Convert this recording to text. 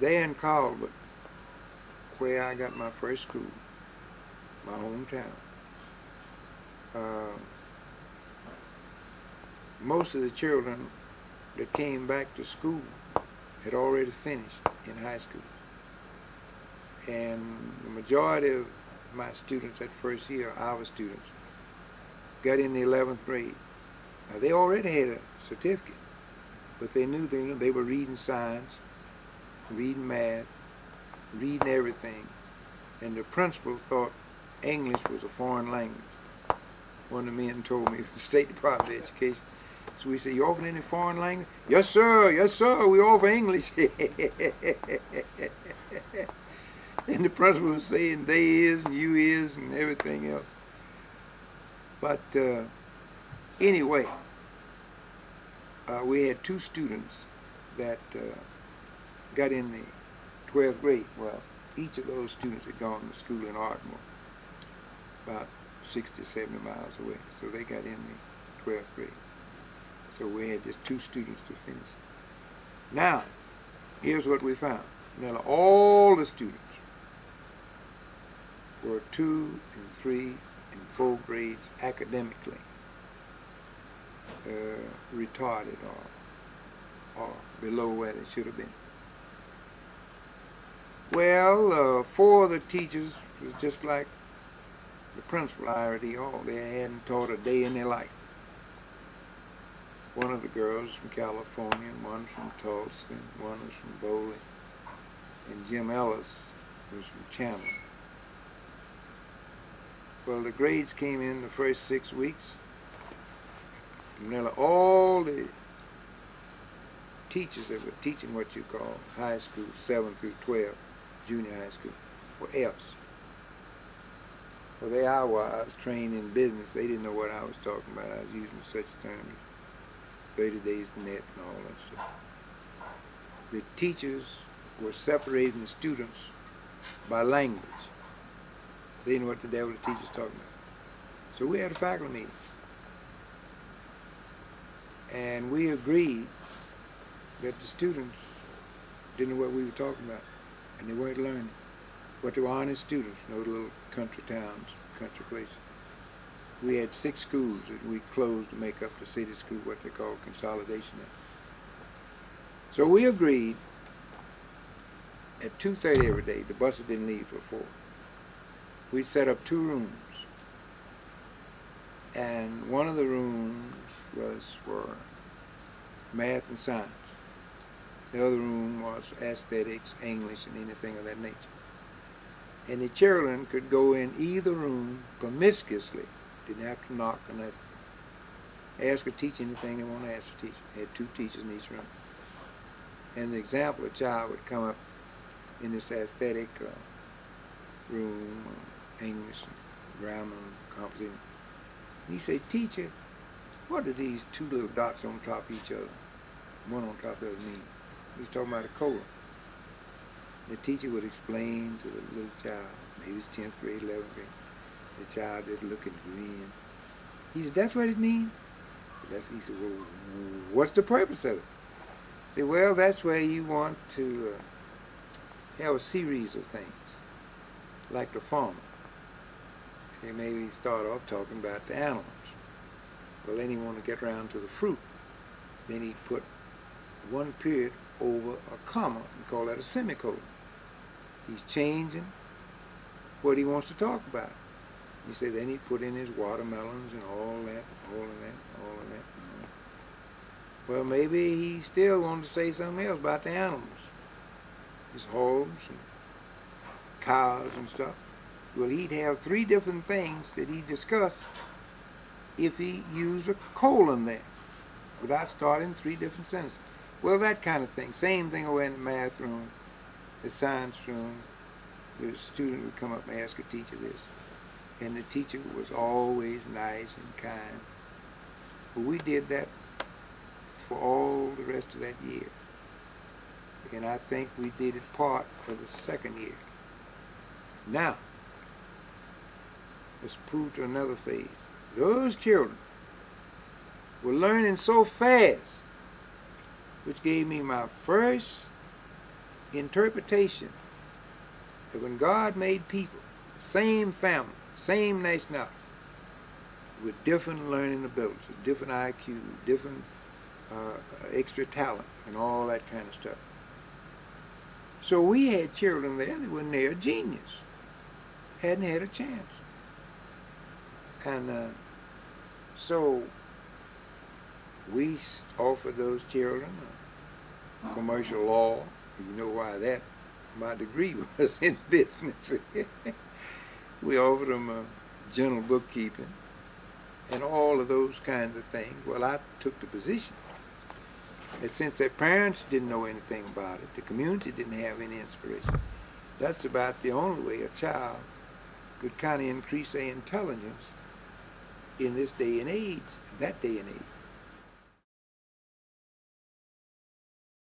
there in Colbert, where I got my first school, my hometown, uh, most of the children that came back to school had already finished in high school. And the majority of my students that first year, our students, got in the 11th grade. Now, they already had a certificate, but they knew they were reading science, reading math, reading everything. And the principal thought English was a foreign language. One of the men told me from the State Department of Education. So we said, "You offer any foreign language?" "Yes, sir. Yes, sir. We offer English." And the principal was saying they is and you is and everything else. But anyway, we had two students that got in the 12th grade. Well, each of those students had gone to school in Ardmore, about 60, 70 miles away. So they got in the 12th grade. So we had just two students to finish. Now, here's what we found. Now, all the students were 2 and 3 and 4 grades academically retarded or below where they should have been. Well, 4 of the teachers was just like the principal, Ira Hall. They hadn't taught a day in their life. One of the girls from California, one from Tulsa, and one was from Bowling, and Jim Ellis was from Chandler. Well, the grades came in the first 6 weeks. And nearly all the teachers that were teaching what you call high school, 7 through 12, junior high school, were F's. Well, I was trained in business. They didn't know what I was talking about. I was using such terms as 30 days net and all that stuff. The teachers were separating the students by language. They didn't know what the devil the teachers talking about. So we had a faculty meeting. And we agreed that the students didn't know what we were talking about. And they weren't learning. But they were honest students, no little country towns, country places. We had 6 schools that we closed to make up the city school, what they call consolidation. So we agreed at 2:30 every day, the buses didn't leave till 4. We'd set up 2 rooms. And one of the rooms was for math and science. The other room was aesthetics, English, and anything of that nature. And the children could go in either room promiscuously. Didn't have to knock on that. Ask a teacher anything they want to ask a teacher. They had 2 teachers in each room. And the example, a child would come up in this aesthetic room, English, grammar, composition. And he said, "Teacher, what do these 2 little dots on top of each other, one on top of the other, mean?" He was talking about a colon. The teacher would explain to the little child, maybe it's 10th grade, 11th grade. The child just looking green. He said, "That's what it means?" He said, "Well, what's the purpose of it?" I said, "Well, that's where you want to have a series of things, like the farmer. They maybe start off talking about the animals. Well, then he want to get around to the fruit. Then he put one period over a comma and call that a semicolon. He's changing what he wants to talk about. He said then he put in his watermelons and all that, all of that, all of that. All that. Well, maybe he still wanted to say something else about the animals. His hogs and cows and stuff. Well, he'd have 3 different things that he discussed if he used a colon there, without starting 3 different sentences. Well, that kind of thing. Same thing over in the math room, the science room. The student would come up and ask a teacher this. And the teacher was always nice and kind. But we did that for all the rest of that year. And I think we did it part for the 2nd year. Now, let's prove to another phase. Those children were learning so fast, which gave me my first interpretation that when God made people, same family, same nationality, with different learning abilities, different IQ, different extra talent, and all that kind of stuff. So we had children there that were near genius, hadn't had a chance. And so we offered those children commercial law. You know why that? My degree was in business. We offered them general bookkeeping and all of those kinds of things. Well, I took the position that since their parents didn't know anything about it, the community didn't have any inspiration, that's about the only way a child could kind of increase their intelligence in this day and age, that day and age.